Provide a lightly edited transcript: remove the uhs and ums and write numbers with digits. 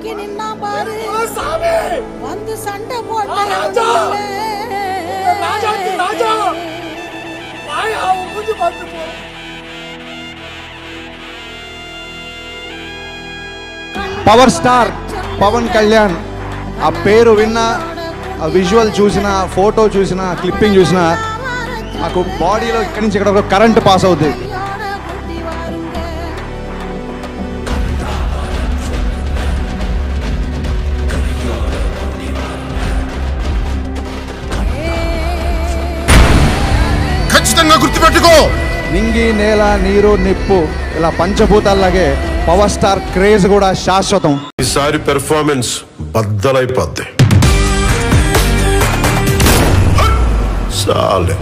தூக்கி நின்னா பாரு வந்து சண்டை போட்ட పవర్ స్టార్ పవన్ కళ్యాణ్ ఆ పేరు విన్నా, ఆ విజువల్ చూసిన, ఫోటో చూసిన, క్లిప్పింగ్ చూసిన నాకు బాడీలో ఇక్కడి నుంచి ఇక్కడ కరెంట్ పాస్ అవుతుంది. ఖచ్చితంగా గుర్తుపెట్టుకో, నింగి నేల నీరు నిప్పు ఇలా పంచభూతాల్లాగే పవర్ స్టార్ క్రేజ్ కూడా శాశ్వతం. ఈసారి పెర్ఫార్మెన్స్ బద్దలైపోద్ది. చాలే.